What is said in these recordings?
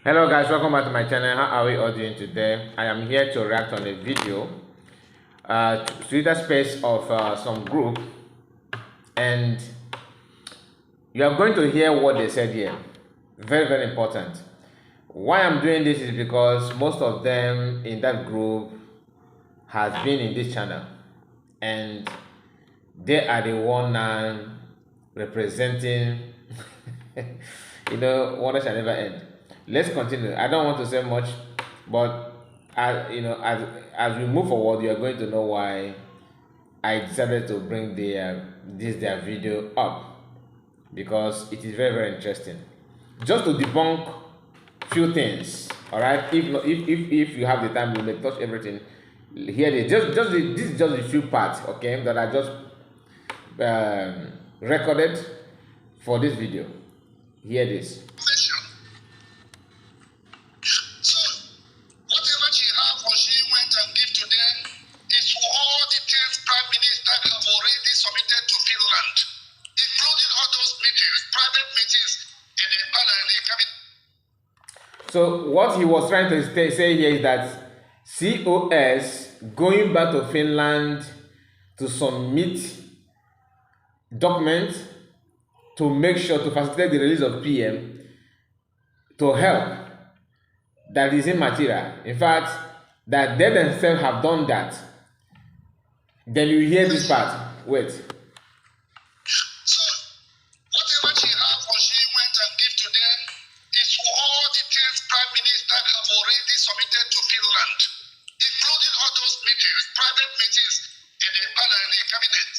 Hello guys, welcome back to my channel. How are we all doing today? I am here to react on a video Twitter space of some group, and you are going to hear what they said here. Very important. Why I'm doing this is because most of them in that group has been in this channel, and they are the one now representing wonder shall never end. Let's continue. I don't want to say much, but as we move forward, you are going to know why I decided to bring their video up, because it is very interesting. Just to debunk few things, all right. If you have the time, you may touch everything. Here it is. This is just a few parts, okay, that I just recorded for this video. Here it is. So, whatever she have or she went and give to them is for all the 10 prime minister have already submitted to Finland, including all those meetings, private meetings in the cabinet. So what he was trying to say here is that COS going back to Finland to submit documents to make sure to facilitate the release of PM to help, that is immaterial. In fact, that they themselves have done that. Then you hear this part. Wait. So, whatever she have or she went and give to them is for all the 10 prime minister have already submitted to Finland, including all those meetings, private meetings in the cabinet.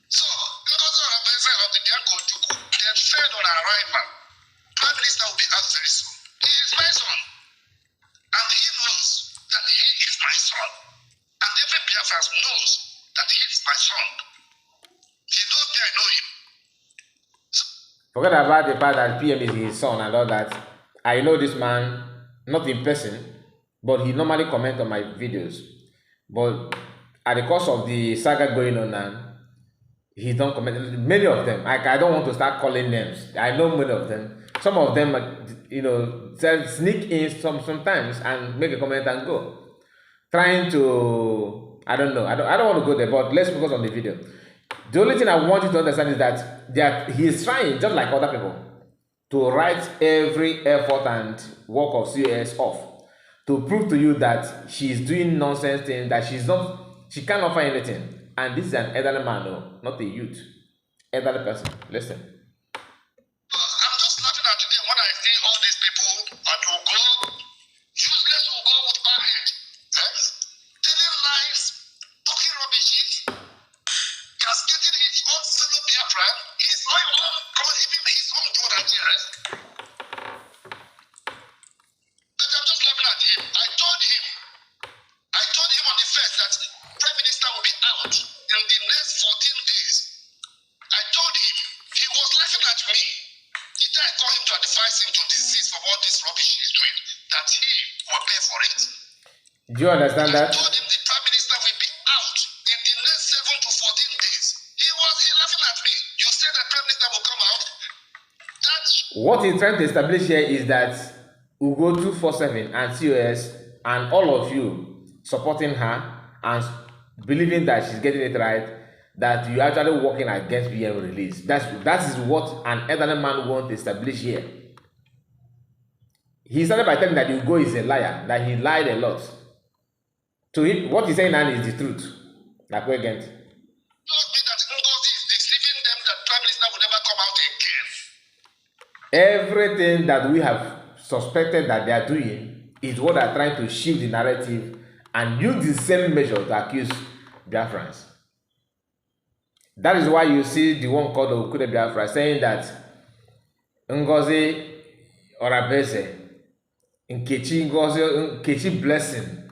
So, because Orabueze of the Diakojuku, they said on arrival, Prime Minister will be asked very soon. He is my son. And he knows that he is my son. And every Biafran knows that he is my son. He knows me, I know him. Forget about the fact that PM is his son and all that. I know this man, not in person, but he normally comments on my videos. But at the course of the saga going on now, he don't comment. Many of them, I don't want to start calling names. I know many of them. Some of them, sneak in sometimes and make a comment and go, trying to, I don't know. I don't want to go there. But let's focus on the video. The only thing I want you to understand is that he is trying, just like other people, to write every effort and work of COS off, to prove to you that she's doing nonsense things, that she can't offer anything. And this is an elderly man, no, not a youth. Elderly person. Listen. I'm just laughing at today when I see all these people at Ogo, useless Ogo with bad head, telling lies, talking rubbish, cascating his own fellow Biafran, his own even his own brother dearest. But I'm just laughing at him. I told him on the first that Prime Minister will be out in the next 14 days. I told him, he was laughing at me. Did I call him to advise him to desist from all this rubbish he's doing? That he will pay for it. Do you understand that? I told him the Prime Minister will be out in the next 7 to 14 days. He laughing at me. You said that Prime Minister will come out. What he's trying to establish here is that Ugo 247 and COS and all of you supporting her and believing that she's getting it right, that you're actually working against PM release. That is what an elderly man wants to establish here. He started by telling that Ugo is a liar, that he lied a lot. To him, what he's saying now is the truth. Like we again. Told me that Ngozi is deceiving them, that Prime Minister will never come out again. Everything that we have suspected that they are doing is what they're trying to shift the narrative and use the same measure to accuse Biafrans. That is why you see the one called Okude Biafra saying that Ngozi, Orabueze, Nkechi Blessing,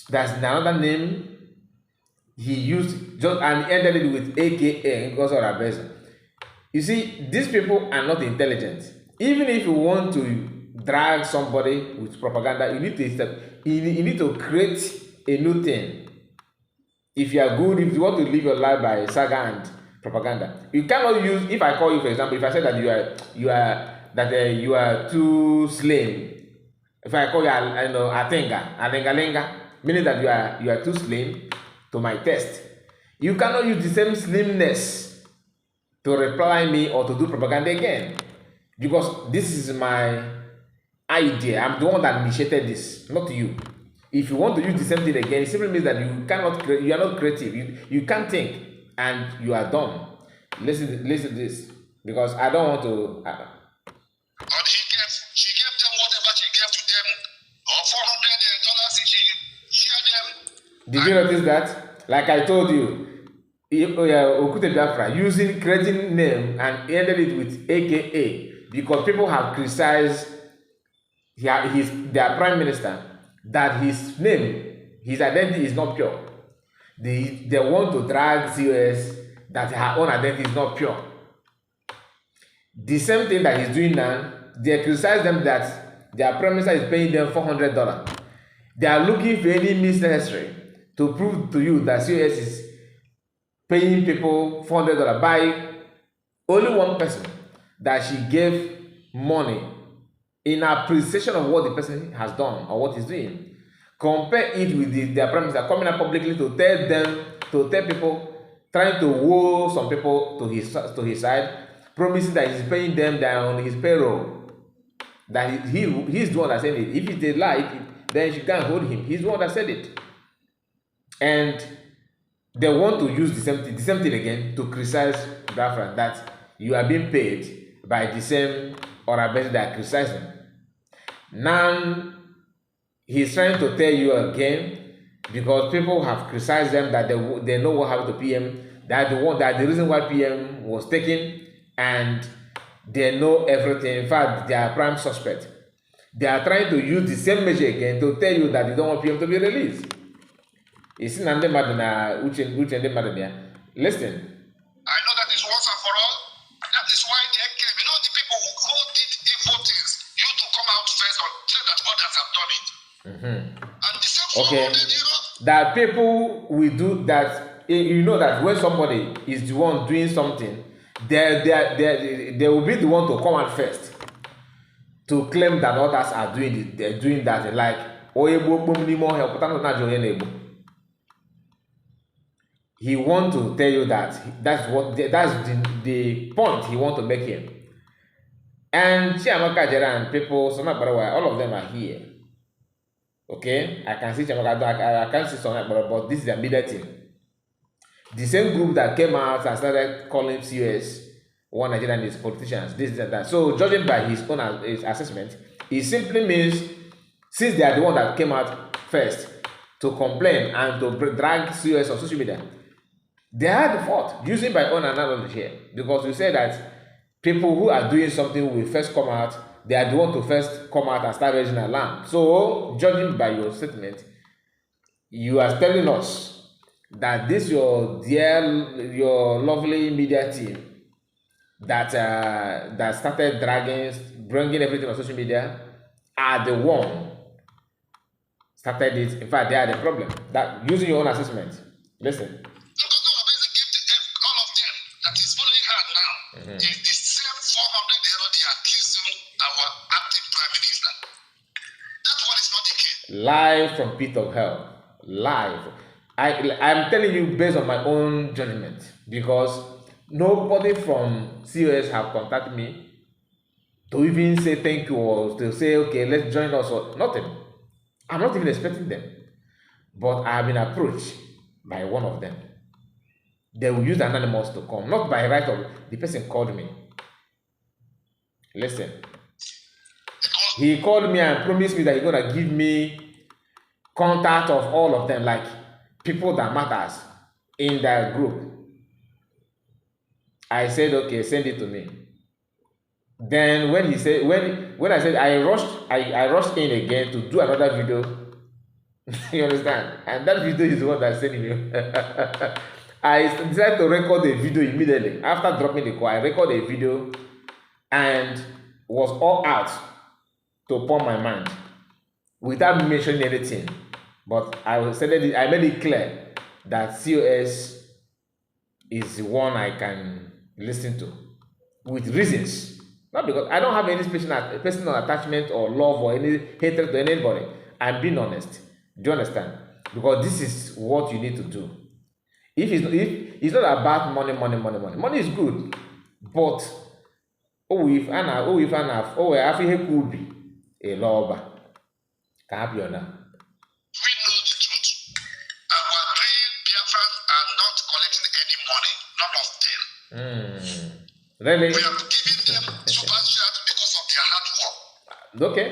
that's another name he used, just and ended it with AKA Ngozi Orabueze. You see, these people are not intelligent. Even if you want to drag somebody with propaganda, you need to create a new thing. If you are good, if you want to live your life by saga and propaganda, you cannot use. If I call you, for example, if I say that you are that you are too slim. If I call you, alenga, meaning that you are too slim to my test, you cannot use the same slimness to reply me or to do propaganda again, because this is my idea. I'm the one that initiated this, not you. If you want to use the same thing again, it simply means that you are not creative. You can't think, and you are dumb. Listen to this, because I don't want to. She gave them whatever she gave to them, or $400 she shared them. Did you notice that? Like I told you, Okute Biafra creating name and ended it with AKA, because people have criticized their prime minister that his name, his identity is not pure. They want to drag COS that her own identity is not pure. The same thing that he's doing now, they criticize them that their prime minister is paying them $400. They are looking for any means necessary to prove to you that COS is paying people $400 by only one person that she gave money in appreciation of what the person has done or what he's doing. Compare it with their prime minister coming out publicly to tell people, trying to woo some people to his side, promising that he's paying them down his payroll. That he's the one that said it. If it's a lie, then she can't hold him. He's the one that said it. And they want to use the same thing again to criticize Biafra, that you are being paid by the same Orabueze that criticizing. Now he's trying to tell you again, because people have criticized them that they know what happened to PM, that the reason why PM was taken, and they know everything. In fact, they are prime suspect. They are trying to use the same measure again to tell you that they don't want PM to be released. You see, listen. I know that is once and for all. That is why they came. You know, the people who did evil things, you to come out first or tell that others have done it. And the same that people will do that. You know that when somebody is the one doing something, they will be the one to come out first to claim that others are doing that. Like, he want to tell you that that's the point he want to make here. And Chiamaka Jera and people, all of them are here. Okay, I can see Chiamaka, I can't see some, but this is the media team. The same group that came out and started calling COS one Nigerian is politicians, this and that. So judging by his own assessment, it simply means, since they are the one that came out first to complain and to drag COS on social media, they are the fault, using by own analogy here, because we say that people who are doing something will first come out, they are the one to first come out and start raising alarm. So, judging by your statement, you are telling us that this your lovely media team that started bringing everything on social media are the one started it. In fact, they are the problem. That using your own assessment. Listen. Is the same 400 they are accusing our acting prime minister. That one is not the case. Live from pit of hell. Live. I'm telling you based on my own judgment, because nobody from COS have contacted me to even say thank you or to say, okay, let's join us, or nothing. I'm not even expecting them. But I have been approached by one of them. They will use anonymous to come, not by right of the person called me. Listen. He called me and promised me that he's gonna give me contact of all of them, like people that matters in that group. I said, okay, send it to me. Then when he said, when I said, I rushed in again to do another video. You understand? And that video is the one that's sending me. I decided to record a video immediately. After dropping the call, I recorded a video and was all out to pour my mind without mentioning anything. But I made it clear that COS is the one I can listen to with reasons. Not because I don't have any personal attachment or love or any hatred to anybody. I'm being honest. Do you understand? Because this is what you need to do. If it's not about money is good, but we have ihe kubi a loba. Can help you now. We know the truth. Our real Biafrans are not collecting any money. None of them. Really? We are giving them super chat because of their hard work. Okay.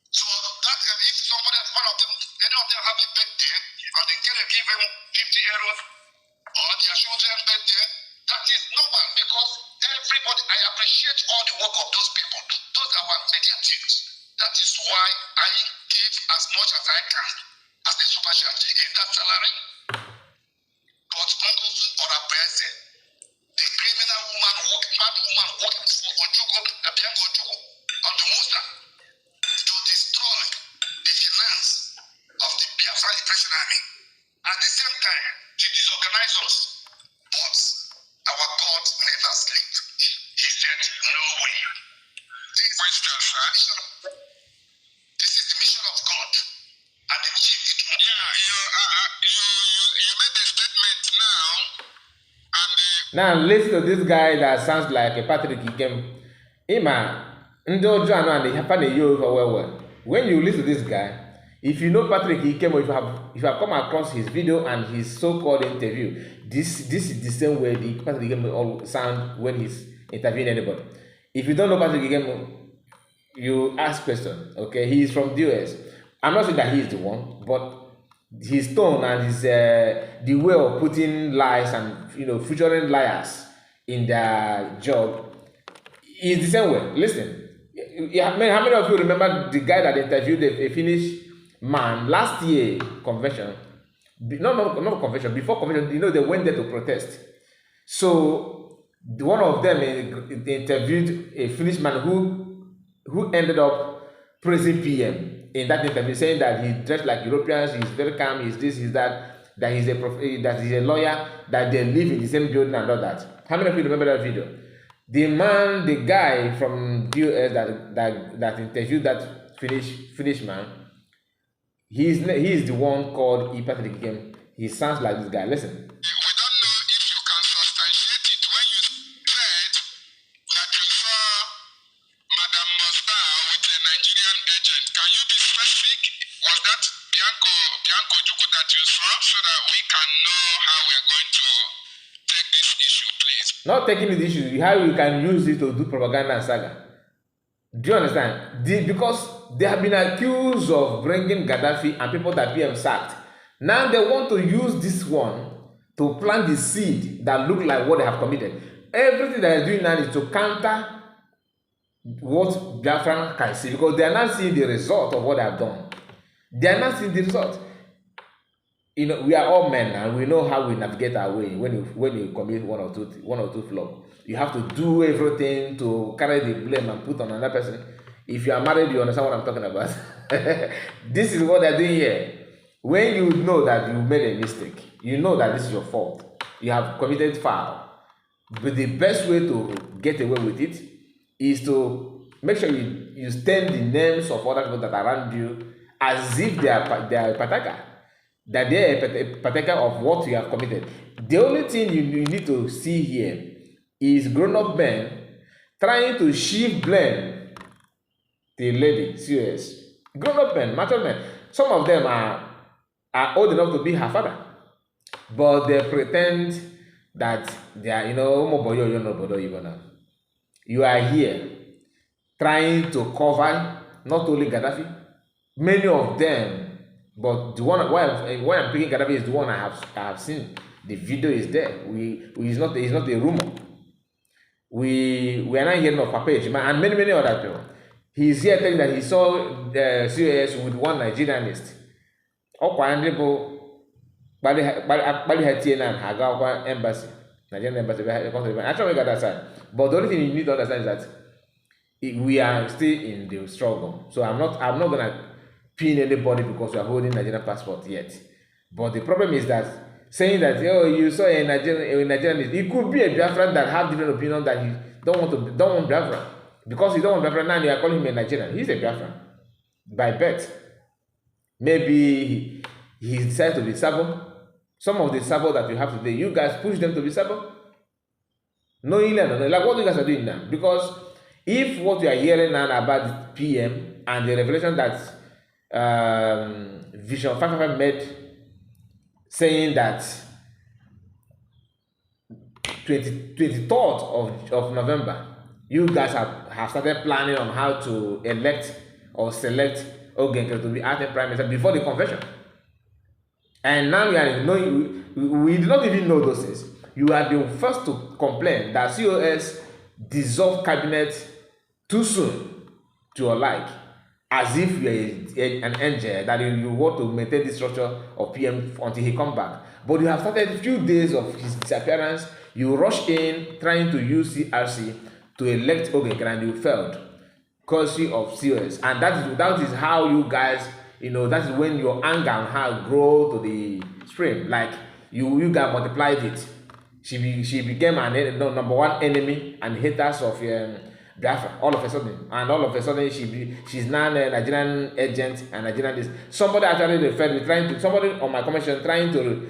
So that if somebody, one of them, any of them have a birthday, and they can give them 50 euros or their children's birthday, that is normal because everybody, I appreciate all the work of those people. Those are our media teams. That is why I give as much as I can as a super chat. Is that salary? But Ngozi Orabueze, the criminal woman, mad woman working for Ojugo, Bianca Ojugo, on the Musa, to destroy the finance of the Biafra Repression Army. At the same time, to disorganize us. But our God never sleep. He said, no way. This question, sir. This is the mission of God. And the chief it will. Yeah, you made a statement now. And Now listen to this guy that sounds like a Patrick Ikem. Ima, Ndojo and the happen well. When you listen to this guy, if you know Patrick Ikem, or if you have come across his video and his so-called interview, this is the same way the Patrick Ikem all sound when he's interviewing anybody. If you don't know Patrick Ikem, you ask questions. Okay, he is from the US. I'm not saying that he is the one, but his tone and his the way of putting lies and featuring liars in their job is the same way. Listen, how many of you remember the guy that interviewed a Finnish man last year convention? Not convention, before convention. They went there to protest. So one of them they interviewed a Finnish man who ended up praising PM in that interview, saying that he dressed like Europeans, he's very calm, he's this, he's that, that he's a lawyer, that they live in the same building and all that. How many of you remember that video? The guy from the US that interviewed that Finnish man, he is the one called Patrick Ikem. He sounds like this guy. Listen. we don't know if you can substantiate it when you said that you saw Madam Mosba with a Nigerian agent. Can you be specific? Was that Bianco Juku that you saw so that we can know how we are going to take this issue, please? Not taking the issue, how you can use it to do propaganda and saga. Do you understand? Because they have been accused of bringing Gaddafi and people that PM sacked. Now they want to use this one to plant the seed that look like what they have committed. Everything that they're doing now is to counter what Biafran can see, because they are not seeing the result of what they have done. They are not seeing the result. We are all men and we know how we navigate our way when you commit one or two flaws. You have to do everything to carry the blame and put on another person. If you are married, you understand what I'm talking about. This is what they're doing here. When you know that you made a mistake, you know that this is your fault, you have committed foul, but the best way to get away with it is to make sure you stain the names of other people that are around you as if they are a partaker, that they are a partaker of what you have committed. The only thing you need to see here is grown-up men trying to shift blame the lady, COS. Grown-up men, mature men. Some of them are old enough to be her father, but they pretend that they are, you are here trying to cover not only Gaddafi, many of them, but the one why I'm picking Gaddafi is the one I have seen. The video is there. It's not a rumor. We are not hearing of Papa Ejima and many other people. He's here telling that he saw the COS with one Nigerianist. Ndị bụ kpali ha tie na ha ga embassy, Nigerian embassy, actually got that side. But the only thing you need to understand is that we are still in the struggle. So I'm not gonna pin anybody because we are holding Nigerian passport yet. But the problem is that saying that you saw a Nigerian, it could be a Biafran that have different opinion that he don't want Biafra. Because you don't want Biafra now, you are calling him a Nigerian. He's a Biafran by birth. Maybe he decided to be Sabo. Some of the Sabo that you have today, you guys push them to be Sabo. No, like what you guys are doing now. Because if what you are hearing now about the PM and the revelation that Vision 555 made, saying that 23rd of November, you guys have started planning on how to elect or select Nkere to be acting prime minister before the convention. And now we did not even know those things. You are the first to complain that COS dissolved cabinet too soon to your like, as if you are an angel that you want to maintain the structure of PM until he comes back. But you have started a few days of his disappearance. You rush in trying to use CRC to elect Nkere and you failed, courtesy of COS. And that is how you guys, that is when your anger and heart grow to the spring. Like you guys multiplied it. She became an number one enemy and haters of Biafra all of a sudden. And all of a sudden she's now a Nigerian agent and Nigerian this. Somebody actually referred me, somebody on my commission trying to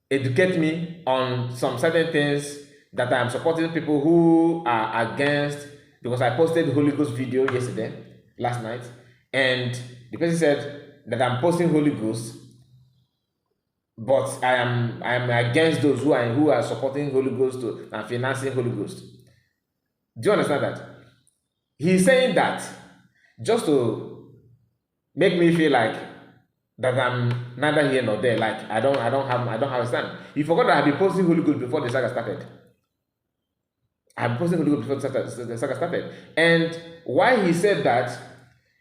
educate me on some certain things that I am supporting people who are against, because I posted Holy Ghost video last night, and the person said that I'm posting Holy Ghost, but I am against those who are supporting Holy Ghost and financing Holy Ghost. Do you understand that? He's saying that just to make me feel like that I'm neither here nor there, like I don't have a stand. He forgot that I've been posting Holy Ghost before the saga started. I've been posting Holy Ghost before the saga started. And why he said that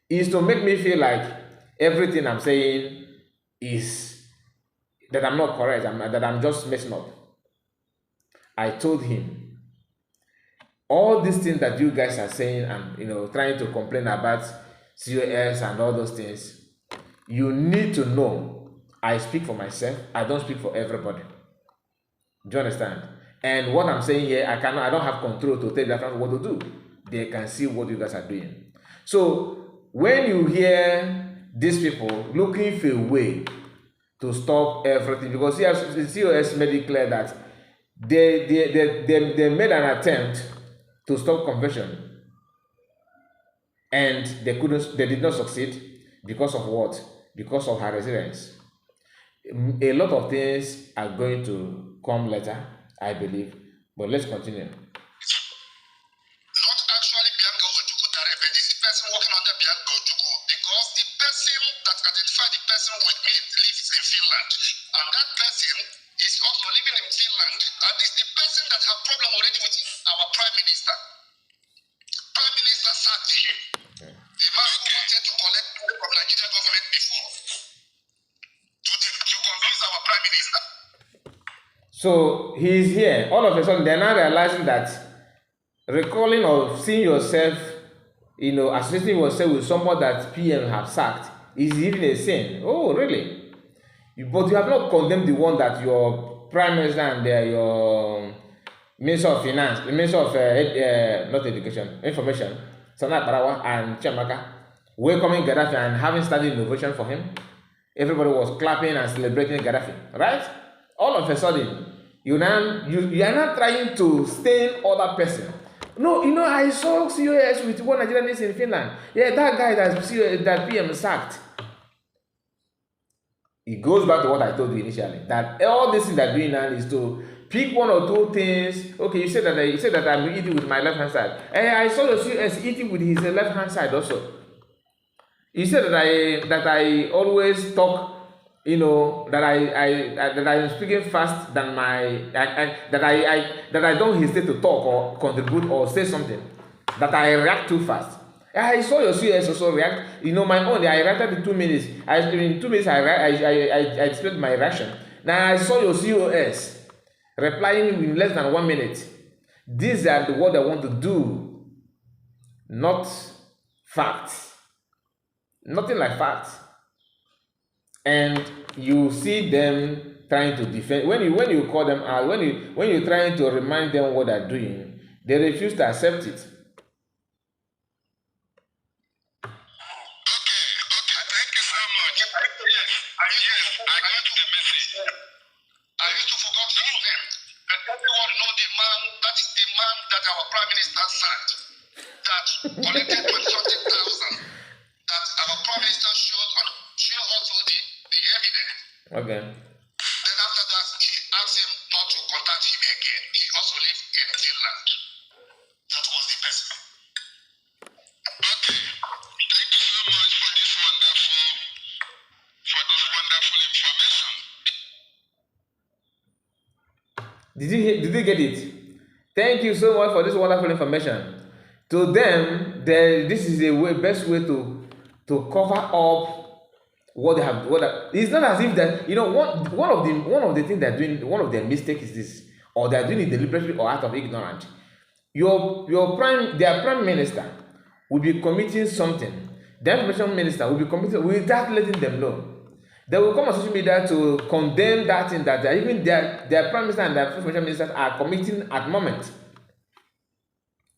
is to make me feel like everything I'm saying is that I'm not correct, that I'm just messing up. I told him, all these things that you guys are saying and trying to complain about COS and all those things, you need to know I speak for myself. I don't speak for everybody. Do you understand? And what I'm saying here, I don't have control to tell them what to do. They can see what you guys are doing. So when you hear these people looking for a way to stop everything, because COS made it clear that they made an attempt to stop conversion, and they did not succeed because of what? Because of her resilience. A lot of things are going to come later, I believe, but let's continue. Not actually Bianca Ojukwu direct, but this person working under Bianca Ojukwu, because the person that identified the person with me lives in Finland, and that person is also living in Finland, and is the person that have problem already with our Prime Minister. Prime Minister sacked him. The man who wanted to collect money from Nigerian government before to convince our Prime Minister. So he's here. All of a sudden, they're now realizing that recalling or seeing yourself, associating yourself with someone that PM have sacked is even a sin. Oh, really? But you have not condemned the one that your Prime Minister and your Minister of Finance, the Minister of not Education, Information, Sana Parawa and Chamaka, welcoming Gaddafi and having started innovation for him. Everybody was clapping and celebrating Gaddafi, right? All of a sudden, you are not trying to stain other person. No, I saw COS with one Nigerian in Finland. Yeah, that guy that PM sacked. It goes back to what I told you initially, that all this thing they're doing now is to pick one or two things. Okay, you said that I'm eating with my left hand side. I saw the COS eating with his left hand side also. You said that I always talk, that I'm speaking fast than that I don't hesitate to talk or contribute or say something, that I react too fast. I saw your CS also react. My own, I reacted in 2 minutes. In 2 minutes, I displayed my reaction. Now I saw your COS replying in less than 1 minute. These are what I want to do, not facts. Nothing like facts. And you see them trying to defend. When you call them out, when you're trying to remind them what they're doing, they refuse to accept it. I used to forget his name. And everyone know the man, that is the man that our Prime Minister sacked, that collected 20,000, that our Prime Minister showed us all the evidence. Okay. Then after that, he asked him not to contact him again. He also lives in Finland. That was the person. Okay. Thank you so much for this wonderful information. Did you get it? Thank you so much for this wonderful information. To them, this is a best way to cover up what they have. It's not as if that one of the things they're doing, one of their mistakes is this, or they're doing it deliberately or out of ignorance. Their prime minister will be committing something. The information minister will be committing without letting them know. They will come on social media to condemn that thing that even their prime minister and their information ministers are committing at the moment.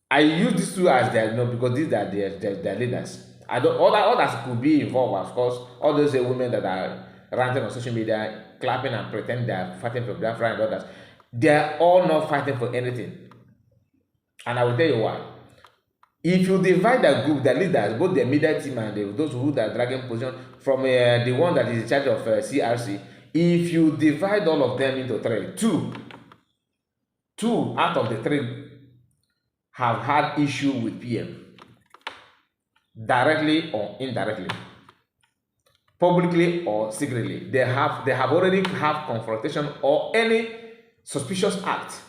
I use these two as because these are their leaders. Others could be involved, of course. All those women that are ranting on social media, clapping and pretend they are fighting for Biafra and others, they are all not fighting for anything. And I will tell you why. If you divide the group, the leaders, both the media team and those who are dragging position from the one that is in charge of CRC, if you divide all of them into three, two out of the three have had issue with PM, directly or indirectly, publicly or secretly. They have already have confrontation or any suspicious act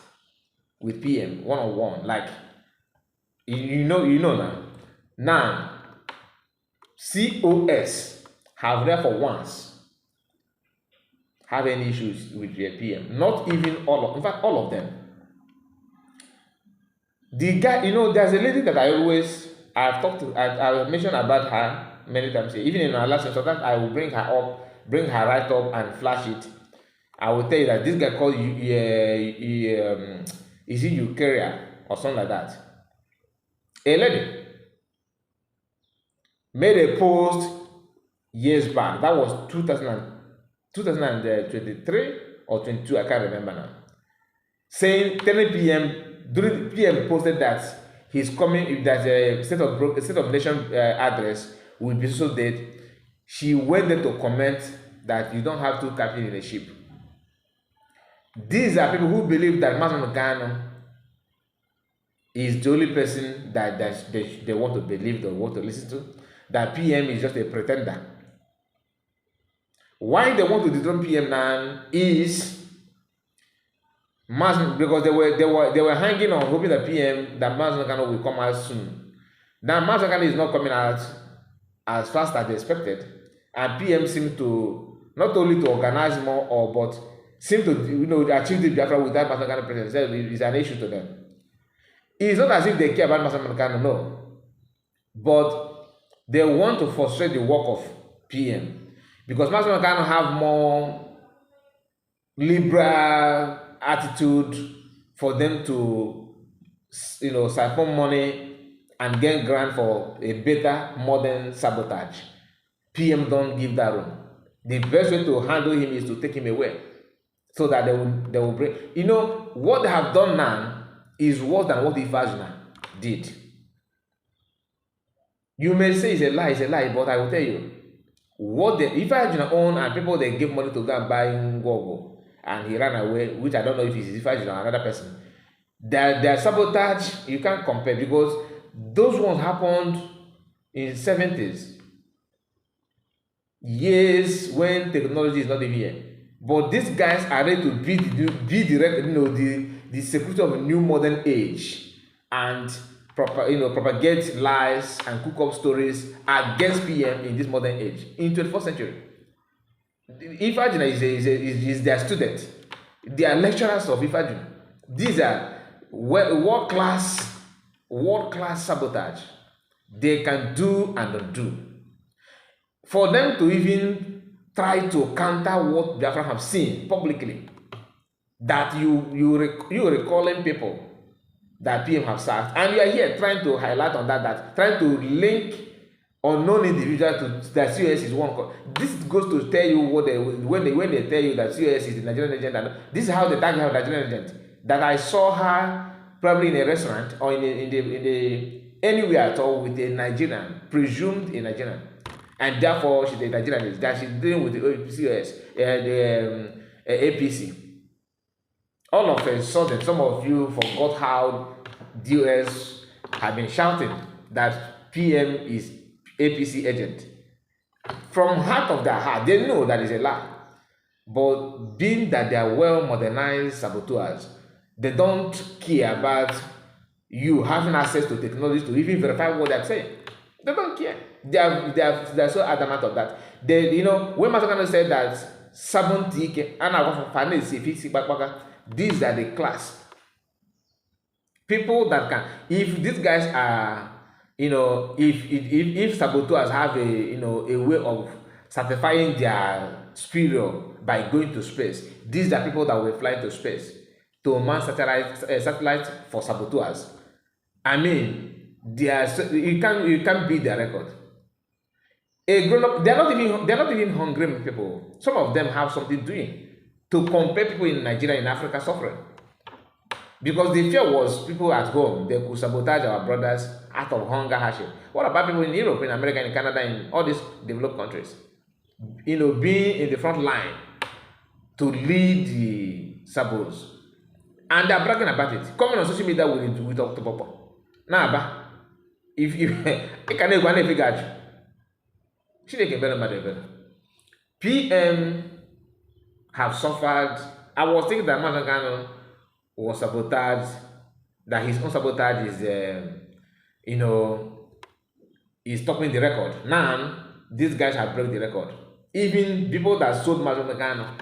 with PM one-on-one, like you know now. Now COS have never once have any issues with their PM. Not even in fact all of them. The guy, there's a lady that I've mentioned about her many times here. Even in our last episode, I will bring her right up and flash it. I will tell you that this guy called is it Nkere or something like that. A lady made a post years back. That was 2023 or 22, I can't remember now. Saying 10 p.m. during PM posted that he's coming, that a state of nation address will be so dead. She went there to comment that you don't have two captains in a ship. These are people who believe that Mazen Ghana is the only person that they want to believe, they want to listen to. That PM is just a pretender. Why they want to dethrone PM now is because they were hanging on hoping that Mazen Ghana will come out soon. Now Mazen Ghana is not coming out as fast as they expected, and PM seemed to not only to organize more but seem to achieve the Biafra without Mazen Ghana presence. It's an issue to them. It's not as if they care about Mazen Ghana, no, but they want to frustrate the work of PM because Mazen Ghana have more liberal attitude for them to siphon money and get grant for a better modern sabotage. PM don't give that room. The best way to handle him is to take him away so that they will bring what they have done now is worse than what Ifajina did. You may say it's a lie, but I will tell you what the Ifajina own and people they give money to go and buy Ngozi and he ran away, which I don't know if it's Ifajina or another person. Their sabotage you can't compare because those ones happened in 70s, years when technology is not even here. But these guys are ready to be the security of a new modern age and propagate lies and cook up stories against PM in this modern age in 21st century. Ifajina is their student. They are lecturers of Ifajina. These are world class sabotage. They can do and don't do. For them to even try to counter what Biafra have seen publicly, that you recalling people that PM have sacked, and you are here trying to highlight on that trying to link unknown individual to that COS is one. This goes to tell you what they when they tell you that COS is the Nigerian agent. And this is how they tag her Nigerian agent. That I saw her probably in a restaurant or in the anywhere at all with a Nigerian, presumed a Nigerian, and therefore she's a Nigerian. That she's dealing with the COS, the APC. All of a sudden, some of you forgot how DOS have been shouting that PM is APC agent. From heart of their heart, they know that is a lie. But being that they are well modernized saboteurs, they don't care about you having access to technology to even verify what they're saying. They don't care. They're so adamant of that. They, when Masakano said that Sabonti and these are the class people that can. If these guys are, if saboteurs have a way of certifying their superior by going to space, these are people that will fly to space to man satellite for saboteurs. I mean, you can't beat their record. A grown up, they're not even hungry people. Some of them have something doing to compare people in Nigeria and Africa suffering. Because the fear was people at home, they could sabotage our brothers out of hunger hardship. What about people in Europe, in America, in Canada, in all these developed countries? Being in the front line to lead the sabos. And they're bragging about it. Coming on social media with October. Now, if you can go and figure out, she can better. PM have suffered. I was thinking that Masakano was sabotaged, that his own sabotage is stopping the record. Now, these guys have broken the record. Even people that sold Masakano,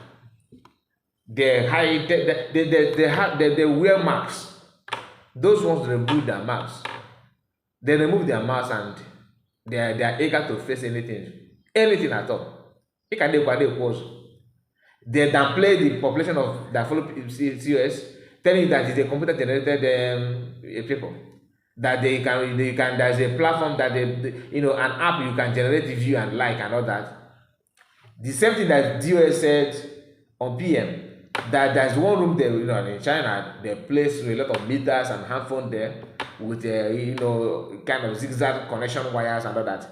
they wear masks. Those ones remove their masks. They remove their masks and they are eager to face anything at all. They downplay the population of that follow COS, telling you that it's a computer generated people. That they can there's a platform that an app you can generate view and like and all that. The same thing that DOS said on PM, that there's one room there, in China, they place a lot of meters and handphone there with kind of zigzag connection wires and all that.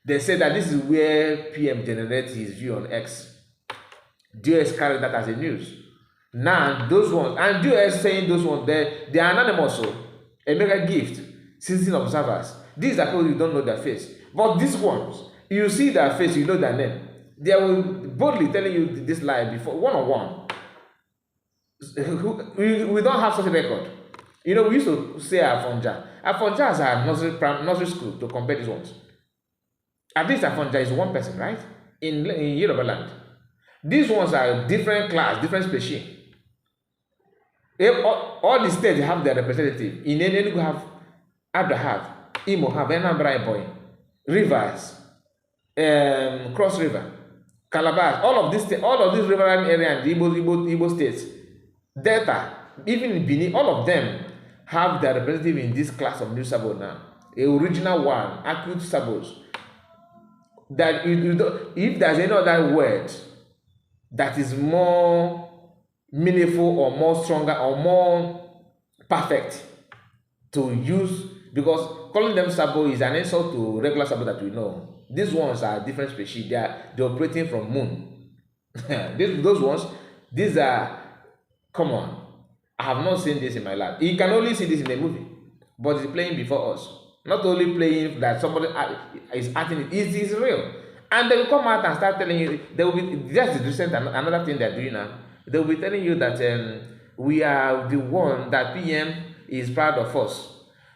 They say that this is where PM generates his view on X. DOS carried that as a news. Now those ones, and DOS saying those ones, they are anonymous, so a mega gift, citizen observers. These are people you don't know their face. But these ones, you see their face, you know their name. They will boldly telling you this lie before one-on-one. We don't have such a record. We used to say Afonja. Afonja is our nursery school to compare these ones. At least Afonja is one person, right? In Yoruba land. These ones are different class, different species. All the states have their representative. In Enugu have Abdahab, Imo have Anambra Boy, Rivers, Cross River, Calabar, all of these riverine area and the Igbo states, Delta, even in Benin, all of them have their representative in this class of new sabo now. A original one, acute sabos. That if there's any other word that is more meaningful or more stronger or more perfect to use, because calling them sabo is an insult to regular sabo that we know. These ones are different species. They're operating from moon. Those ones, these are, come on. I have not seen this in my life. You can only see this in a movie, but it's playing before us. Not only playing that somebody is acting, it is real. And they will come out and start telling you, they will be, just recent, another thing they're doing now, they will be telling you that we are the one, that PM is proud of us.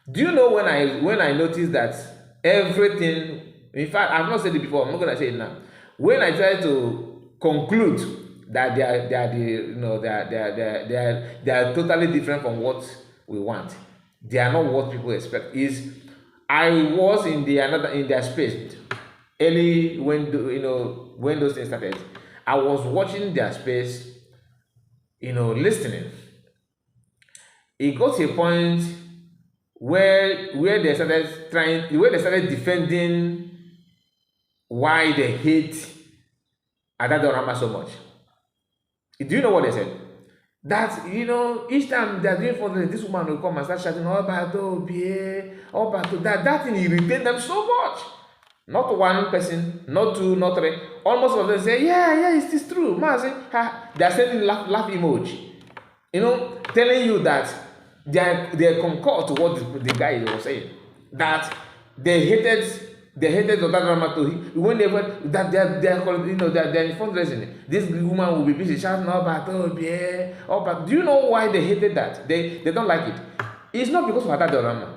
Do you know when I noticed that everything, in fact, I've not said it before, I'm not going to say it now. When I try to conclude that they are totally different from what we want, they are not what people expect, I was in their space early when those things started. I was watching their space, listening. It got to a point where they started defending why they hate Adadorama so much. Do you know what they said? That, each time they're doing fundraising, this woman will come and start shouting, "Oh, Bato, Bie, oh, Bato." That thing irritates them so much. Not one person, not two, not three. Almost all of them say, "Yeah, it's true." Mazi, they are sending laugh emoji. Telling you that they concur to what the guy was saying. That they hated Odagrama to when they went that they're in fundraising. This woman will be busy shouting about do you know why they hated that? They don't like it. It's not because of Odagrama.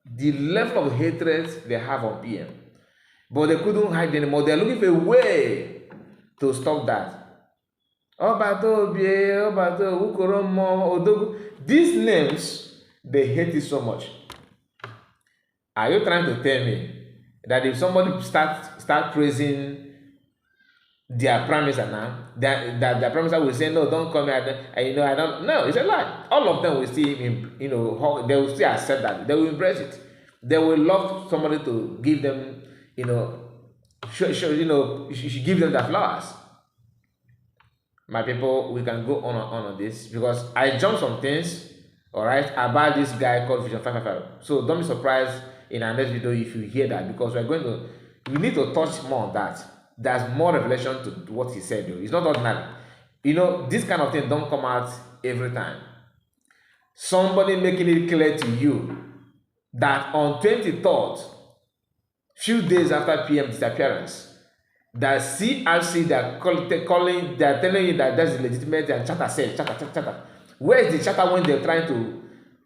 The level of hatred they have on PM. But they couldn't hide anymore. They're looking for a way to stop that. These names, they hate it so much. Are you trying to tell me that if somebody start praising their prime minister now, that their prime minister will say, "No, don't come here," I don't. No, it's a lie. All of them will still, they will still accept that. They will embrace it. They will love somebody to give them, you should give them the flowers. My people, we can go on this because I jumped some things, all right, about this guy called Vision 555. So don't be surprised in our next video if you hear that, because we need to touch more on that. There's more revelation to what he said, though. It's not ordinary. This kind of thing don't come out every time. Somebody making it clear to you that on 23rd, few days after PM disappearance, that CRC, they're telling you that that's legitimate, and charter says, charter. Where is the charter when they're trying to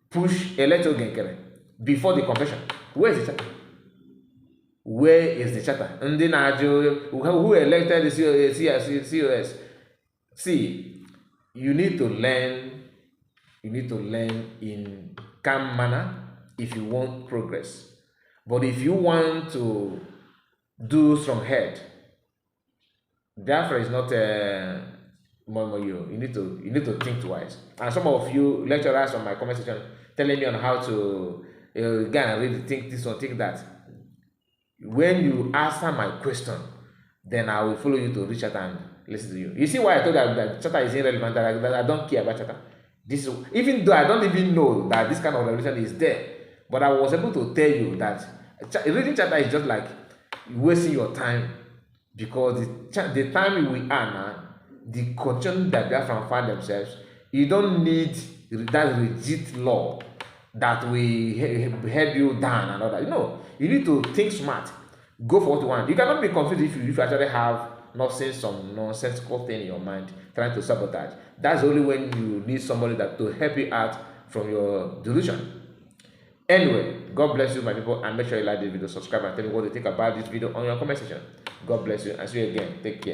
push electoral Nkere before the confession? Where is the charter? Where is the charter? And then who elected the COS? See, you need to learn in calm manner if you want progress. But if you want to do strong head, Biafra is not you. You need to think twice. And some of you lecturers on my comment section telling me on how to go and read, think this or think that. When you answer my question, then I will follow you to reach out and listen to you. You see why I told that charter is irrelevant, that I don't care about charter. This is, even though I don't even know that this kind of revolution is there, but I was able to tell you that reading charter is just like wasting your time, because the time we are now, the condition that they have find themselves, you don't need that rigid law that will head you down and all that. You need to think smart. Go for what you want. You cannot be confused if you actually have not saying some nonsensical thing in your mind trying to sabotage. That's only when you need somebody that to help you out from your delusion. Anyway, God bless you, my people, and make sure you like this video, subscribe, and tell me what you think about this video on your comment section. God bless you, and see you again. Take care.